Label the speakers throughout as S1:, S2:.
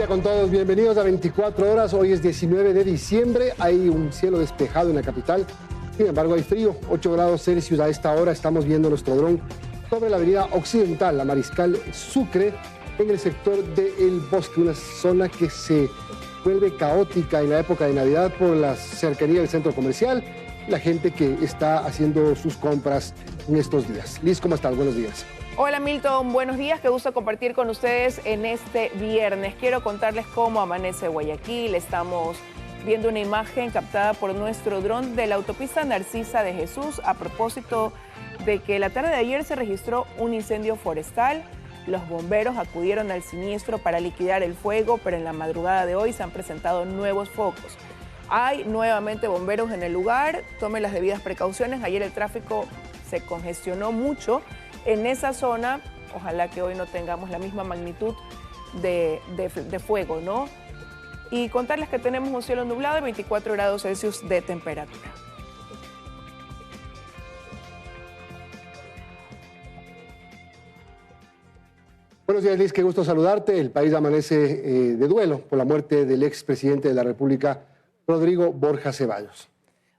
S1: día con todos, bienvenidos a 24 horas. Hoy es 19 de diciembre, hay un cielo despejado en la capital. Sin embargo, hay frío, 8 grados Celsius a esta hora. Estamos viendo nuestro dron sobre la avenida Occidental, la Mariscal Sucre, en el sector del Bosque, una zona que se vuelve caótica en la época de Navidad por la cercanía del centro comercial y la gente que está haciendo sus compras en estos días. Liz, ¿cómo estás? Buenos días.
S2: Hola Milton, buenos días, qué gusto compartir con ustedes en este viernes. Quiero contarles cómo amanece Guayaquil. Estamos viendo una imagen captada por nuestro dron de la autopista Narcisa de Jesús a propósito de que la tarde de ayer se registró un incendio forestal. Los bomberos acudieron al siniestro para liquidar el fuego, pero en la madrugada de hoy se han presentado nuevos focos. Hay nuevamente bomberos en el lugar, tomen las debidas precauciones. Ayer el tráfico se congestionó mucho en esa zona. Ojalá que hoy no tengamos la misma magnitud de fuego, ¿no? Y contarles que tenemos un cielo nublado y 24 grados Celsius de temperatura.
S1: Buenos días, Liz, qué gusto saludarte. El país amanece de duelo por la muerte del expresidente de la República, Rodrigo Borja Ceballos.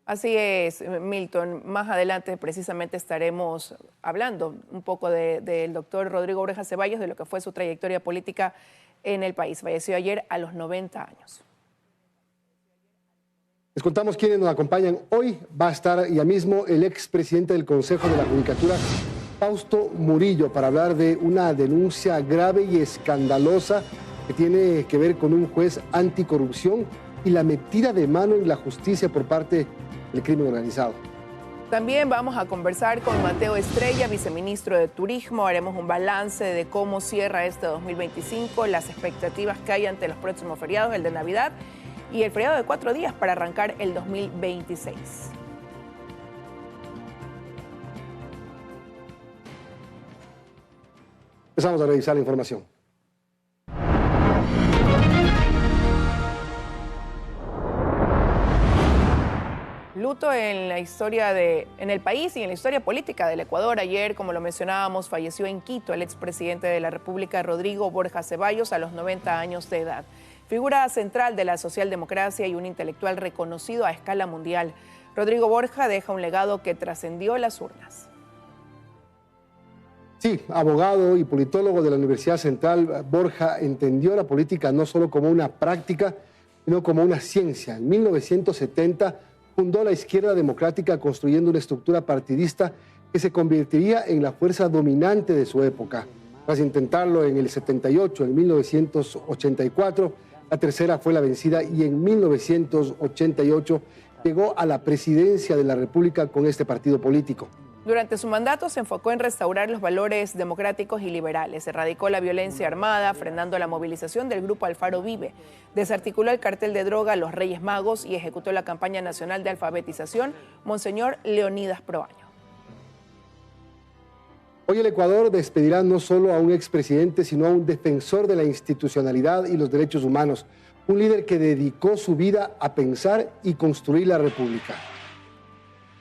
S2: Así es, Milton. Más adelante precisamente estaremos hablando un poco del doctor Rodrigo Borja Ceballos, de lo que fue su trayectoria política en el país. Falleció ayer a los 90 años.
S1: Les contamos quiénes nos acompañan hoy. Va a estar ya mismo el expresidente del Consejo de la Judicatura, Fausto Murillo, para hablar de una denuncia grave y escandalosa que tiene que ver con un juez anticorrupción y la metida de mano en la justicia por parte del crimen organizado.
S2: También vamos a conversar con Mateo Estrella, viceministro de Turismo. Haremos un balance de cómo cierra este 2025, las expectativas que hay ante los próximos feriados, el de Navidad y el feriado de 4 días para arrancar el 2026.
S1: Empezamos a revisar la información.
S2: Luto en el país y en la historia política del Ecuador. Ayer, como lo mencionábamos, falleció en Quito el expresidente de la República, Rodrigo Borja Ceballos, a los 90 años de edad. Figura central de la socialdemocracia y un intelectual reconocido a escala mundial. Rodrigo Borja deja un legado que trascendió las urnas.
S1: Sí, abogado y politólogo de la Universidad Central, Borja entendió la política no solo como una práctica, sino como una ciencia. En 1970 fundó la Izquierda Democrática construyendo una estructura partidista que se convertiría en la fuerza dominante de su época. Tras intentarlo en el 78, en 1984, la tercera fue la vencida y en 1988 llegó a la presidencia de la República con este partido político.
S2: Durante su mandato se enfocó en restaurar los valores democráticos y liberales, erradicó la violencia armada, frenando la movilización del grupo Alfaro Vive, desarticuló el cartel de droga Los Reyes Magos y ejecutó la campaña nacional de alfabetización Monseñor Leonidas Proaño.
S1: Hoy el Ecuador despedirá no solo a un expresidente, sino a un defensor de la institucionalidad y los derechos humanos, un líder que dedicó su vida a pensar y construir la República.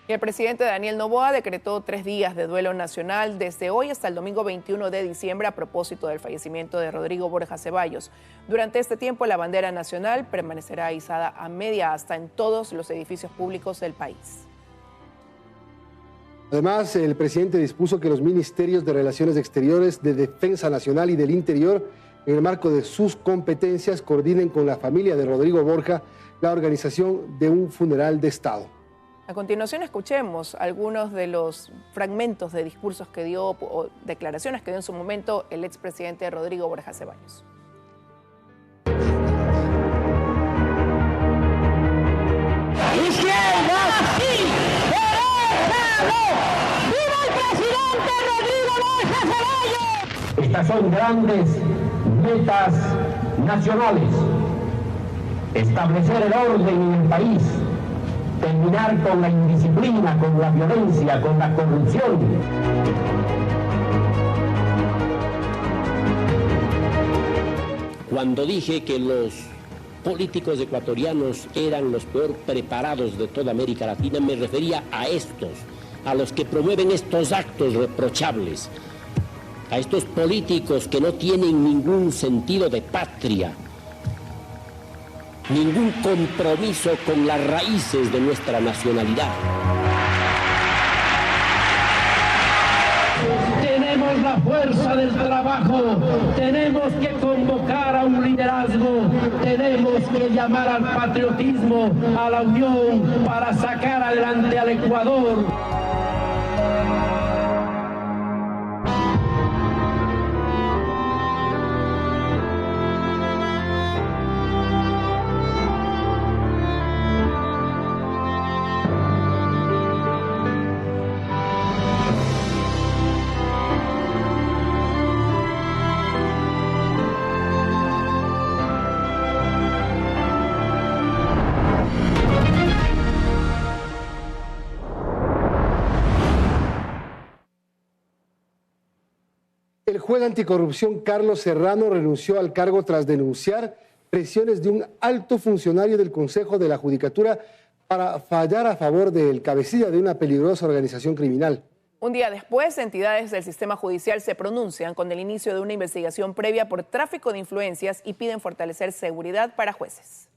S2: El presidente Daniel Noboa decretó 3 días de duelo nacional desde hoy hasta el domingo 21 de diciembre a propósito del fallecimiento de Rodrigo Borja Ceballos. Durante este tiempo, la bandera nacional permanecerá izada a media asta en todos los edificios públicos del país.
S1: Además, el presidente dispuso que los ministerios de Relaciones Exteriores, de Defensa Nacional y del Interior, en el marco de sus competencias, coordinen con la familia de Rodrigo Borja la organización de un funeral de Estado.
S2: A continuación escuchemos algunos de los fragmentos de discursos que dio o declaraciones que dio en su momento el expresidente Rodrigo Borja Ceballos.
S3: ¡Izquierda! ¡Sí! ¡Derecha! ¡No! ¡Viva el presidente Rodrigo Borja Ceballos!
S4: Estas son grandes metas nacionales. Establecer el orden en el país. Terminar con la indisciplina, con la violencia, con la corrupción.
S5: Cuando dije que los políticos ecuatorianos eran los peor preparados de toda América Latina, me refería a estos, a los que promueven estos actos reprochables, a estos políticos que no tienen ningún sentido de patria, ningún compromiso con las raíces de nuestra nacionalidad.
S4: Tenemos la fuerza del trabajo, tenemos que convocar a un liderazgo, tenemos que llamar al patriotismo, a la unión para sacar adelante al Ecuador.
S1: El juez anticorrupción Carlos Serrano renunció al cargo tras denunciar presiones de un alto funcionario del Consejo de la Judicatura para fallar a favor del cabecilla de una peligrosa organización criminal.
S2: Un día después, entidades del sistema judicial se pronuncian con el inicio de una investigación previa por tráfico de influencias y piden fortalecer seguridad para jueces.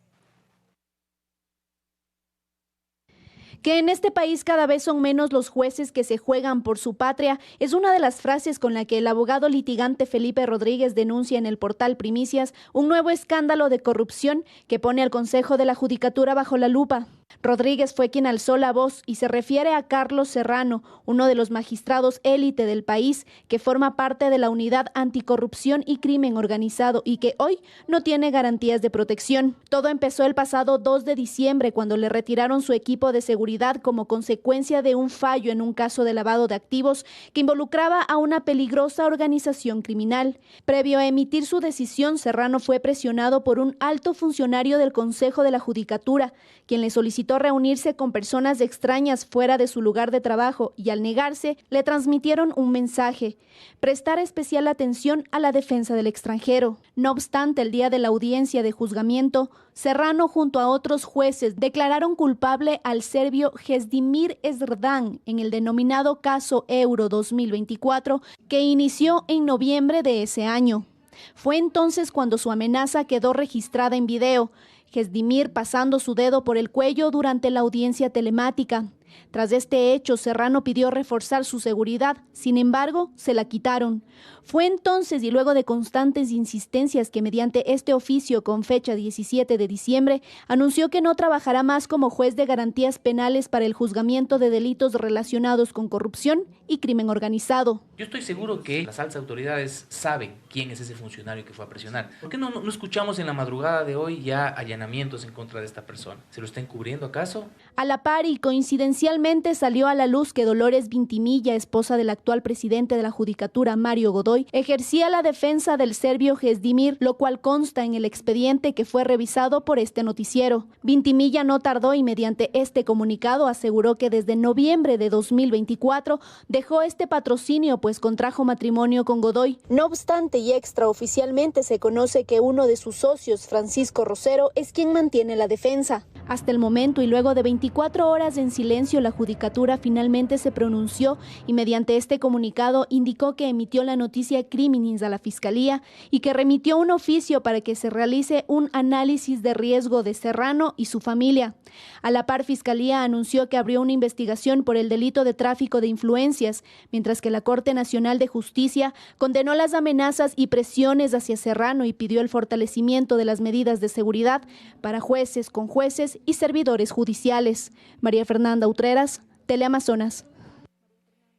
S6: Que en este país cada vez son menos los jueces que se juegan por su patria es una de las frases con la que el abogado litigante Felipe Rodríguez denuncia en el portal Primicias un nuevo escándalo de corrupción que pone al Consejo de la Judicatura bajo la lupa. Rodríguez fue quien alzó la voz y se refiere a Carlos Serrano, uno de los magistrados élite del país que forma parte de la Unidad Anticorrupción y Crimen Organizado y que hoy no tiene garantías de protección. Todo empezó el pasado 2 de diciembre cuando le retiraron su equipo de seguridad como consecuencia de un fallo en un caso de lavado de activos que involucraba a una peligrosa organización criminal. Previo a emitir su decisión, Serrano fue presionado por un alto funcionario del Consejo de la Judicatura, quien le solicitó reunirse con personas extrañas fuera de su lugar de trabajo y al negarse le transmitieron un mensaje: prestar especial atención a la defensa del extranjero. No obstante, el día de la audiencia de juzgamiento, Serrano junto a otros jueces declararon culpable al serbio Čedomir Ezerdan en el denominado caso Euro 2024 que inició en noviembre de ese año. Fue entonces cuando su amenaza quedó registrada en video, Čedomir pasando su dedo por el cuello durante la audiencia telemática. Tras este hecho, Serrano pidió reforzar su seguridad, sin embargo, se la quitaron. Fue entonces y luego de constantes insistencias que mediante este oficio con fecha 17 de diciembre, anunció que no trabajará más como juez de garantías penales para el juzgamiento de delitos relacionados con corrupción y crimen organizado.
S7: Yo estoy seguro que las altas autoridades saben quién es ese funcionario que fue a presionar. ¿Por qué no escuchamos en la madrugada de hoy ya allanamientos en contra de esta persona? ¿Se lo está encubriendo acaso?
S6: A la par y coincidencialmente salió a la luz que Dolores Vintimilla, esposa del actual presidente de la Judicatura, Mario Godoy, ejercía la defensa del serbio Čedomir, lo cual consta en el expediente que fue revisado por este noticiero. Vintimilla no tardó y mediante este comunicado aseguró que desde noviembre de 2024 dejó este patrocinio pues contrajo matrimonio con Godoy. No obstante y extraoficialmente se conoce que uno de sus socios, Francisco Rosero, es quien mantiene la defensa. Hasta el momento y luego de 24 horas en silencio, la Judicatura finalmente se pronunció y mediante este comunicado indicó que emitió la noticia criminis a la Fiscalía y que remitió un oficio para que se realice un análisis de riesgo de Serrano y su familia. A la par, Fiscalía anunció que abrió una investigación por el delito de tráfico de influencias, mientras que la Corte Nacional de Justicia condenó las amenazas y presiones hacia Serrano y pidió el fortalecimiento de las medidas de seguridad para jueces, conjueces y servidores judiciales. María Fernanda Utreras, Teleamazonas.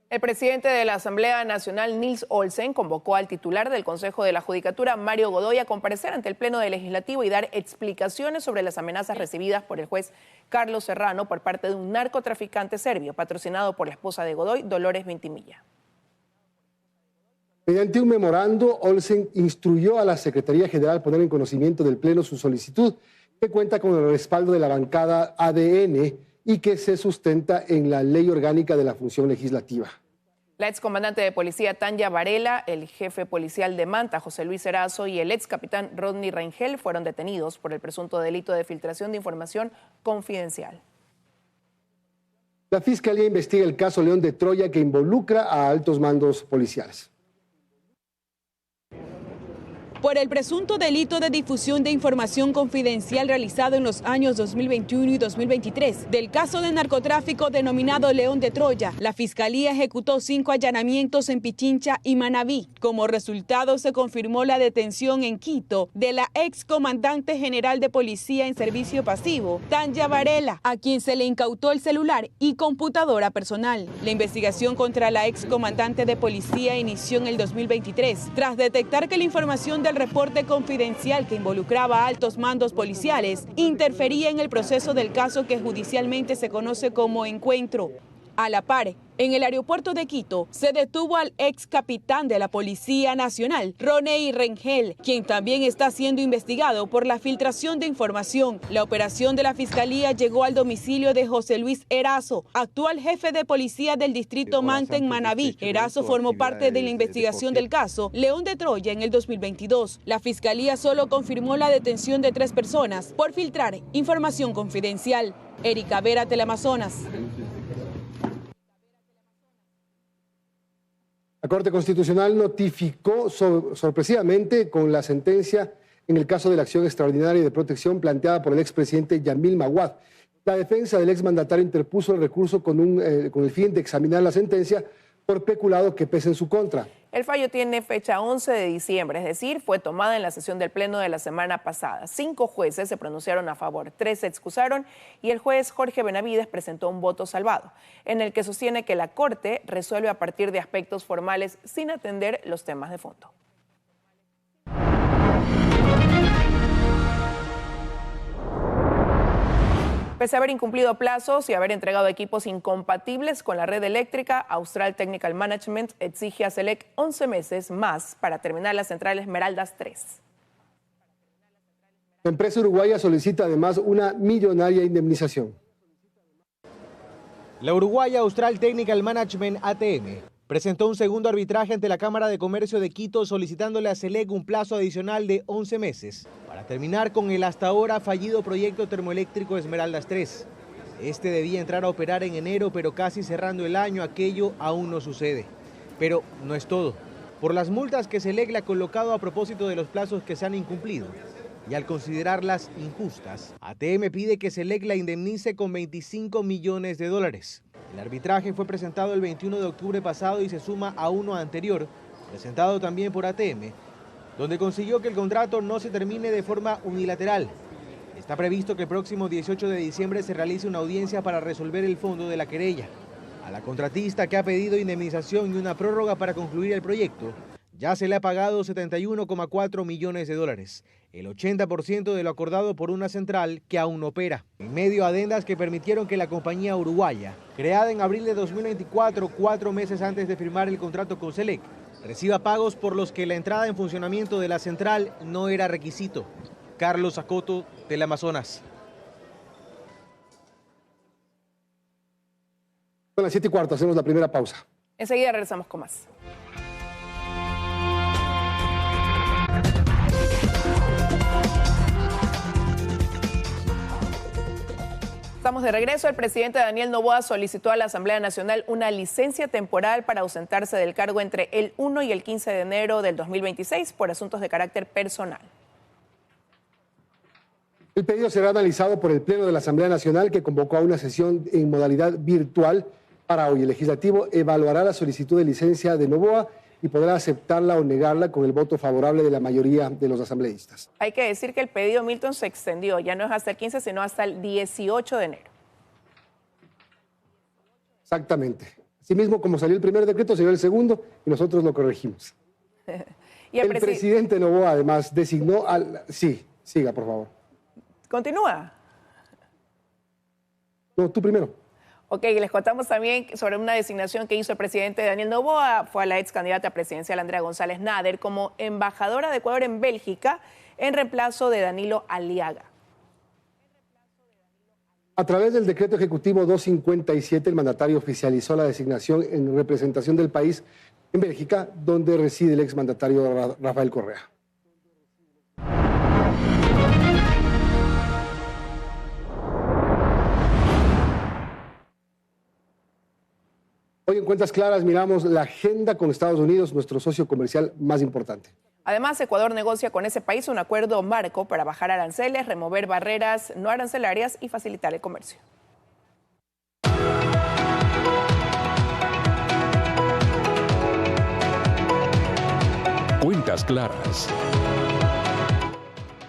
S2: El presidente de la Asamblea Nacional, Nils Olsen, convocó al titular del Consejo de la Judicatura, Mario Godoy, a comparecer ante el Pleno del Legislativo y dar explicaciones sobre las amenazas recibidas por el juez Carlos Serrano por parte de un narcotraficante serbio, patrocinado por la esposa de Godoy, Dolores Vintimilla.
S1: Mediante un memorando, Olsen instruyó a la Secretaría General poner en conocimiento del Pleno su solicitud, que cuenta con el respaldo de la bancada ADN y que se sustenta en la Ley Orgánica de la Función Legislativa.
S2: La excomandante de policía Tanya Varela, el jefe policial de Manta, José Luis Erazo, y el ex capitán Rodney Rangel fueron detenidos por el presunto delito de filtración de información confidencial.
S1: La Fiscalía investiga el caso León de Troya, que involucra a altos mandos policiales.
S8: por el presunto delito de difusión de información confidencial realizado en los años 2021 y 2023 del caso de narcotráfico denominado León de Troya. La Fiscalía ejecutó 5 allanamientos en Pichincha y Manabí. Como resultado, se confirmó la detención en Quito de la excomandante general de policía en servicio pasivo, Tanya Varela, a quien se le incautó el celular y computadora personal. La investigación contra la excomandante de policía inició en el 2023, tras detectar que la información del reporte confidencial que involucraba a altos mandos policiales interfería en el proceso del caso que judicialmente se conoce como Encuentro. A la par, en el aeropuerto de Quito se detuvo al ex capitán de la Policía Nacional, Roney Rengel, quien también está siendo investigado por la filtración de información. La operación de la Fiscalía llegó al domicilio de José Luis Erazo, actual jefe de policía del distrito Manta en Manabí. Erazo formó parte de la investigación del caso León de Troya en el 2022. La Fiscalía solo confirmó la detención de 3 personas por filtrar información confidencial. Erika Vera, Teleamazonas.
S1: La Corte Constitucional notificó sorpresivamente con la sentencia en el caso de la acción extraordinaria de protección planteada por el expresidente Yamil Maguad. La defensa del exmandatario interpuso el recurso con el fin de examinar la sentencia por peculado que pese en su contra.
S2: El fallo tiene fecha 11 de diciembre, es decir, fue tomada en la sesión del Pleno de la semana pasada. 5 jueces se pronunciaron a favor, 3 se excusaron y el juez Jorge Benavides presentó un voto salvado, en el que sostiene que la Corte resuelve a partir de aspectos formales sin atender los temas de fondo. Pese a haber incumplido plazos y haber entregado equipos incompatibles con la red eléctrica, Austral Technical Management exige a SELEC 11 meses más para terminar la central Esmeraldas 3.
S1: La empresa uruguaya solicita además una millonaria indemnización.
S9: La uruguaya Austral Technical Management ATM presentó un segundo arbitraje ante la Cámara de Comercio de Quito solicitándole a SELEC un plazo adicional de 11 meses para terminar con el hasta ahora fallido proyecto termoeléctrico Esmeraldas 3. Este debía entrar a operar en enero, pero casi cerrando el año aquello aún no sucede. Pero no es todo. Por las multas que SELEC le ha colocado a propósito de los plazos que se han incumplido y al considerarlas injustas, ATM pide que SELEC la indemnice con $25 millones. El arbitraje fue presentado el 21 de octubre pasado y se suma a uno anterior, presentado también por ATM, donde consiguió que el contrato no se termine de forma unilateral. Está previsto que el próximo 18 de diciembre se realice una audiencia para resolver el fondo de la querella. A la contratista, que ha pedido indemnización y una prórroga para concluir el proyecto, ya se le ha pagado $71,4 millones, el 80% de lo acordado por una central que aún no opera. En medio a adendas que permitieron que la compañía uruguaya, creada en abril de 2024, 4 meses antes de firmar el contrato con SELEC, reciba pagos por los que la entrada en funcionamiento de la central no era requisito. Carlos Acoto, Teleamazonas.
S1: Son las 7:15, hacemos la primera pausa.
S2: Enseguida regresamos con más. Estamos de regreso. El presidente Daniel Noboa solicitó a la Asamblea Nacional una licencia temporal para ausentarse del cargo entre el 1 y el 15 de enero del 2026 por asuntos de carácter personal.
S1: El pedido será analizado por el Pleno de la Asamblea Nacional, que convocó a una sesión en modalidad virtual para hoy. El legislativo evaluará la solicitud de licencia de Noboa y podrá aceptarla o negarla con el voto favorable de la mayoría de los asambleístas.
S2: Hay que decir que el pedido, Milton, se extendió, ya no es hasta el 15, sino hasta el 18 de enero.
S1: Exactamente. Asimismo, como salió el primer decreto, salió el segundo y nosotros lo corregimos.
S2: Y
S1: el presidente Noboa además designó al... Sí, siga, por favor.
S2: ¿Continúa?
S1: No, tú primero.
S2: Ok, les contamos también sobre una designación que hizo el presidente Daniel Noboa. Fue a la ex candidata presidencial Andrea González Nader como embajadora de Ecuador en Bélgica en reemplazo de Danilo Aliaga.
S1: A través del decreto ejecutivo 257, el mandatario oficializó la designación en representación del país en Bélgica, donde reside el exmandatario Rafael Correa. Hoy en Cuentas Claras miramos la agenda con Estados Unidos, nuestro socio comercial más importante.
S2: Además, Ecuador negocia con ese país un acuerdo marco para bajar aranceles, remover barreras no arancelarias y facilitar el comercio.
S10: Cuentas Claras.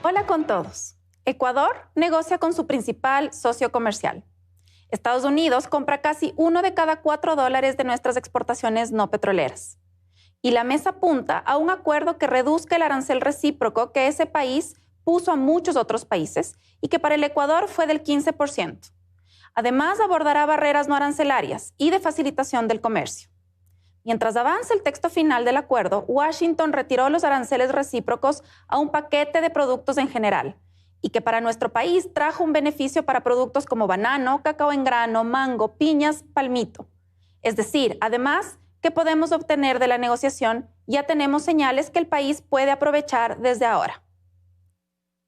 S11: Hola con todos. Ecuador negocia con su principal socio comercial. Estados Unidos compra casi 1 de cada 4 dólares de nuestras exportaciones no petroleras. Y la mesa apunta a un acuerdo que reduzca el arancel recíproco que ese país puso a muchos otros países y que para el Ecuador fue del 15%. Además, abordará barreras no arancelarias y de facilitación del comercio. Mientras avanza el texto final del acuerdo, Washington retiró los aranceles recíprocos a un paquete de productos en general y que para nuestro país trajo un beneficio para productos como banano, cacao en grano, mango, piñas, palmito. Es decir, además, ¿qué podemos obtener de la negociación? Ya tenemos señales que el país puede aprovechar desde ahora.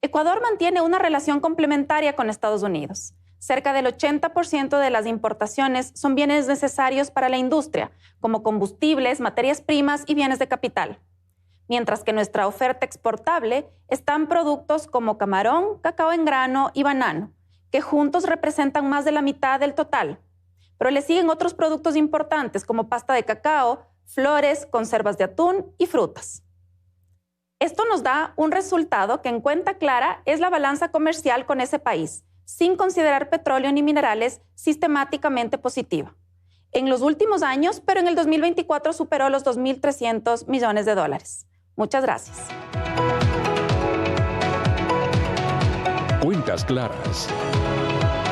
S11: Ecuador mantiene una relación complementaria con Estados Unidos. Cerca del 80% de las importaciones son bienes necesarios para la industria, como combustibles, materias primas y bienes de capital. Mientras que nuestra oferta exportable están productos como camarón, cacao en grano y banano, que juntos representan más de la mitad del total. Pero le siguen otros productos importantes como pasta de cacao, flores, conservas de atún y frutas. Esto nos da un resultado que en cuenta clara es la balanza comercial con ese país, sin considerar petróleo ni minerales, sistemáticamente positiva. En los últimos años, pero en el 2024 superó los 2.300 millones de dólares. Muchas gracias.
S10: Cuentas Claras.